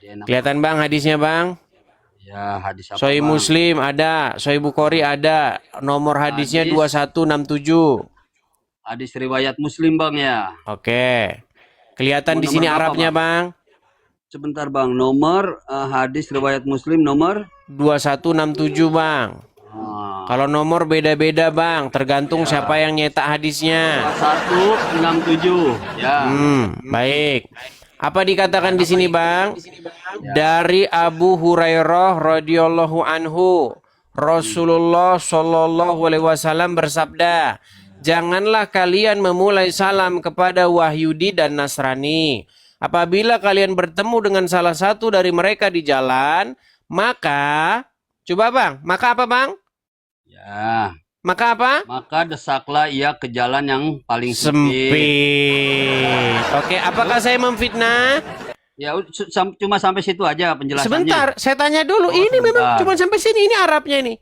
Dia enak Kelihatan banget. Bang hadisnya Bang? Ya, hadis apa Sahih bang? Muslim ada, Sahih Bukhari ada. Nomor hadisnya Hadis 2167. hadis riwayat Muslim bang ya. Oke. Kelihatan Mau di nomor sini berapa Arabnya bang? Bang? Sebentar bang, nomor hadis riwayat Muslim nomor 2167 Bang. ah, Kalau nomor beda-beda Bang, tergantung siapa ya yang nyetak hadisnya. 2167 ya. Baik. Apa dikatakan di sini Bang? Ya. Dari Abu Hurairah radhiyallahu anhu, Hmm. Rasulullah shallallahu alaihi wasallam bersabda, "Janganlah kalian memulai salam kepada Wahyudi dan Nasrani. Apabila kalian bertemu dengan salah satu dari mereka di jalan, maka coba Bang, maka apa Bang? Ya, Maka apa? maka desaklah ia ke jalan yang paling sempit. Sempit. Oke, apakah Terus saya memfitnah? ya cuma sampai situ aja penjelasannya. Sebentar, saya tanya dulu. Oh, Ini memang sebentar. cuma sampai sini. Ini Arabnya ini.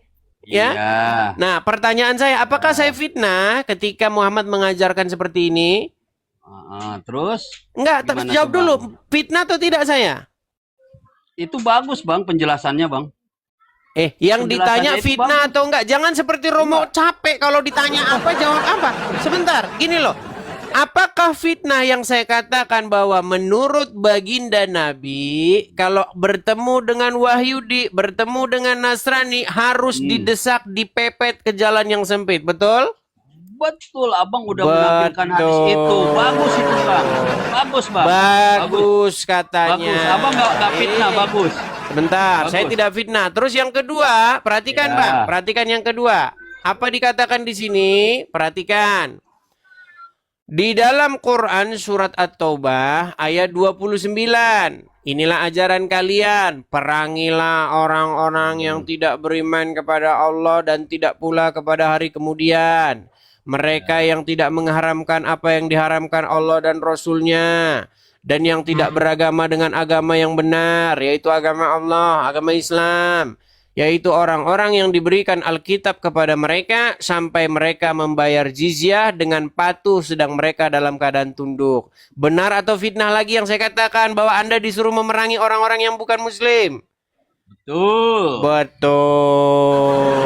Ya. Iya. Nah, pertanyaan saya, apakah saya Ya. fitnah ketika Muhammad mengajarkan seperti ini? Terus Enggak, gimana tuh jawab bang? dulu. Fitnah atau tidak saya? Itu bagus bang penjelasannya bang. Yang ditanya Penjelasannya itu fitnah bagus. atau enggak? Jangan seperti Romo Enggak. capek kalau ditanya apa jawab apa. Sebentar, gini loh. Apakah fitnah yang saya katakan bahwa menurut baginda Nabi kalau bertemu dengan Wahyudi, bertemu dengan Nasrani harus Hmm. didesak, dipepet ke jalan yang sempit, betul? Betul, abang udah menampilkan hadis itu. Bagus itu bang. Bagus bang. Bagus. Bagus katanya. Bagus. Abang nggak fitnah. Bagus. Sebentar, saya Bagus. tidak fitnah. Terus yang kedua, perhatikan Ya. Bang, perhatikan yang kedua. Apa dikatakan di sini? Perhatikan. Di dalam Quran surat At-Taubah ayat 29. Inilah ajaran kalian, perangilah orang-orang yang tidak beriman kepada Allah dan tidak pula kepada hari kemudian. Mereka yang tidak mengharamkan apa yang diharamkan Allah dan Rasul-Nya. Dan yang tidak beragama dengan agama yang benar, yaitu agama Allah, agama Islam. Yaitu orang-orang yang diberikan Alkitab kepada mereka sampai mereka membayar jizyah dengan patuh sedang mereka dalam keadaan tunduk. Benar atau fitnah lagi yang saya katakan bahwa Anda disuruh memerangi orang-orang yang bukan Muslim? Betul. Betul.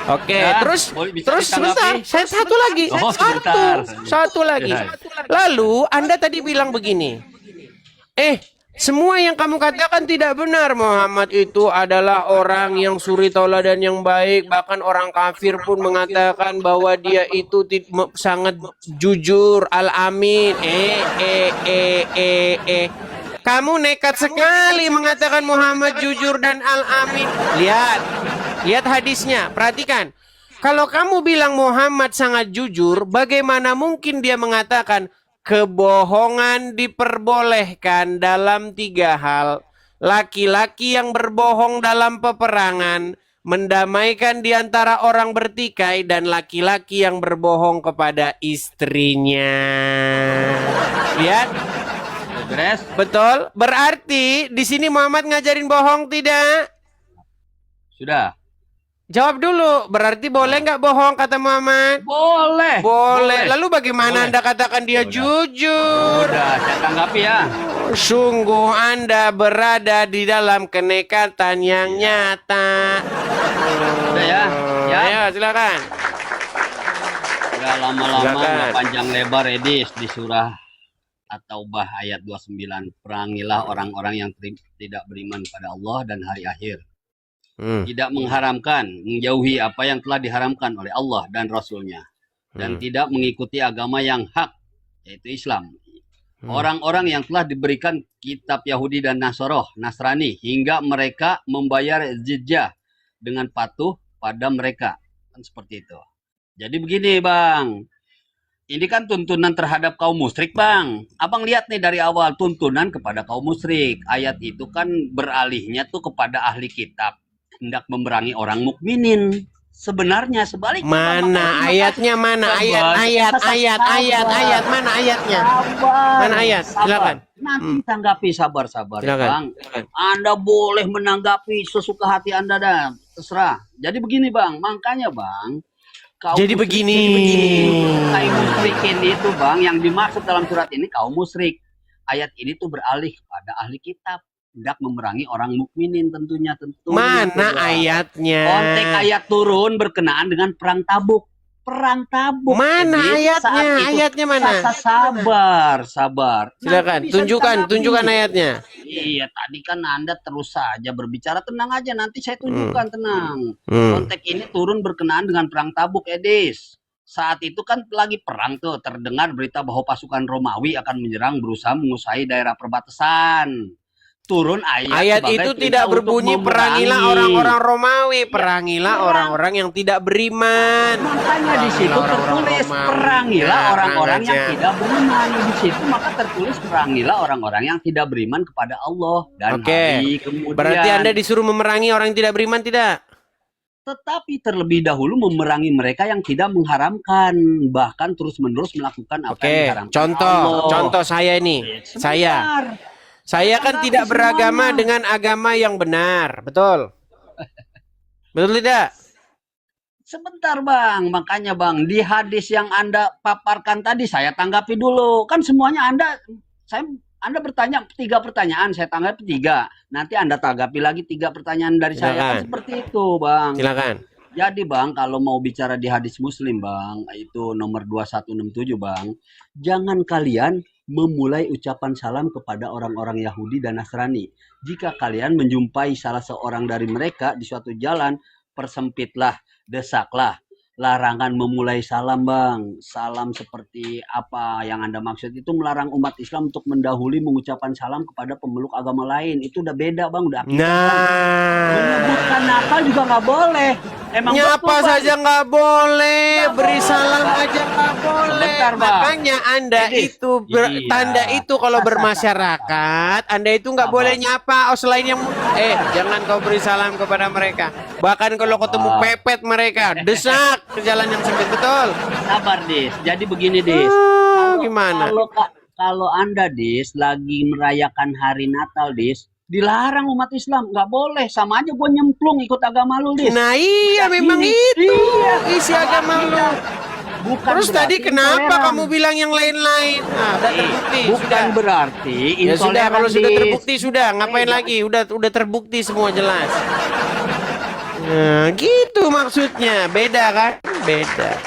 Oke, Ya, terus bisa sebentar, ditanggapi? saya satu lagi. Oh, sebentar. Satu lagi. Ya. Lalu Anda tadi bilang begini. Semua yang kamu katakan tidak benar. Muhammad itu adalah orang yang suri tauladan yang baik. Bahkan orang kafir pun mengatakan bahwa dia itu sangat jujur. Al-Amin. Kamu nekat sekali mengatakan Muhammad jujur dan Al-Amin. Lihat hadisnya. Perhatikan. Kalau kamu bilang Muhammad sangat jujur, bagaimana mungkin dia mengatakan kebohongan diperbolehkan dalam 3 hal. Laki-laki yang berbohong dalam peperangan, mendamaikan di antara orang bertikai, dan laki-laki yang berbohong kepada istrinya. Lihat, Beres. betul? Berarti di sini Muhammad ngajarin bohong tidak? Sudah. Jawab dulu, berarti boleh nggak bohong kata Muhammad? Boleh. Boleh. Lalu bagaimana Boleh. Anda katakan dia jujur? Udah, saya tanggapi ya. Sungguh Anda berada di dalam kenekatan yang nyata. Udah ya. Ya. Ayo, silakan. Udah lama-lama, Silakan. nggak panjang lebar Edis di surah At-Taubah ayat 29. Perangilah orang-orang yang tidak beriman pada Allah dan hari akhir. Tidak mengharamkan, menjauhi apa yang telah diharamkan oleh Allah dan Rasul-Nya. Dan tidak mengikuti agama yang hak, yaitu Islam. Orang-orang yang telah diberikan kitab Yahudi dan Nasrani, hingga mereka membayar jizyah dengan patuh pada mereka. Kan seperti itu. Jadi begini bang, ini kan tuntunan terhadap kaum musyrik bang. Abang lihat nih dari awal tuntunan kepada kaum musyrik. Ayat itu kan beralihnya tuh kepada ahli kitab. Hendak memerangi orang mukminin. Sebenarnya sebaliknya. Mana ayatnya? Mana ayat mana ayatnya? Mana ayat? Silakan. Nanti tanggapi sabar-sabar Silakan. bang. Anda boleh menanggapi sesuka hati Anda dan terserah. Jadi begini bang, makanya bang. Jadi begini. Kaum musyrikin itu bang, yang dimaksud dalam surat ini kaum musyrik. ayat ini tuh beralih kepada ahli kitab, hendak memerangi orang mukminin tentunya. Mana ayatnya? Konteks ayat turun berkenaan dengan perang Tabuk. Perang Tabuk. Mana ayatnya? Ayatnya mana? Sabar. Silakan, tunjukkan ayatnya. Iya, tadi kan Anda terus saja berbicara. Tenang aja, nanti saya tunjukkan, tenang. Konteks ini turun berkenaan dengan perang Tabuk, Edis. Saat itu kan lagi perang tuh, terdengar berita bahwa pasukan Romawi akan menyerang, berusaha menguasai daerah perbatasan. Turun ayat itu tidak berbunyi perangilah orang-orang Romawi, perangilah orang-orang yang tidak beriman. Makanya di situ tertulis perangilah orang-orang yang tidak beriman. Di situ maka tertulis perangilah orang-orang yang tidak beriman kepada Allah dan hari kemudian. Berarti Anda disuruh memerangi orang yang tidak beriman, tidak? Tetapi terlebih dahulu memerangi mereka yang tidak mengharamkan, bahkan terus-menerus melakukan apa yang diharamkan Allah. Contoh saya ini, Saya kan tidak beragama dengan agama yang benar, betul? Betul tidak? Sebentar Bang, makanya Bang, di hadis yang Anda paparkan tadi saya tanggapi dulu. Kan semuanya Anda bertanya 3 pertanyaan, saya tanggapi 3. Nanti Anda tanggapi lagi 3 pertanyaan dari saya. Kan seperti itu Bang. Silakan. Jadi Bang, kalau mau bicara di hadis Muslim Bang, itu nomor 2167 Bang, jangan kalian memulai ucapan salam kepada orang-orang Yahudi dan Nasrani. Jika kalian menjumpai salah seorang dari mereka di suatu jalan, persempitlah, desaklah. Larangan memulai salam Bang. Salam seperti apa yang Anda maksud itu melarang umat Islam untuk mendahului mengucapkan salam kepada pemeluk agama lain. Itu udah beda Bang, udah akidah. Menyebutkan Natal juga nggak boleh. Emang nyapa saja nggak boleh, beri salam aja nggak boleh. Bentar, makanya Anda itu tanda itu kalau bermasyarakat, Anda itu nggak boleh nyapa. Selain yang jangan kau beri salam kepada mereka. Bahkan kalau ketemu pepet mereka, desak ke jalan yang sempit, betul. Sabar Dis. Jadi begini Dis. Gimana? Kalau Anda Dis lagi merayakan hari Natal Dis, dilarang umat Islam, nggak boleh, sama aja gue nyemplung ikut agama lu Dis. Nah iya memang itu isi agama lu. Terus tadi kenapa kamu bilang yang lain-lain? Udah terbukti. Bukan berarti ya sudah, kalau sudah terbukti sudah, ngapain lagi? Udah terbukti semua jelas. Nah gitu maksudnya, beda kan? Beda.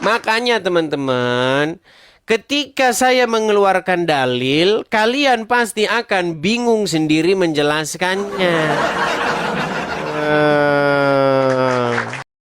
Makanya teman-teman, ketika saya mengeluarkan dalil, kalian pasti akan bingung sendiri menjelaskannya.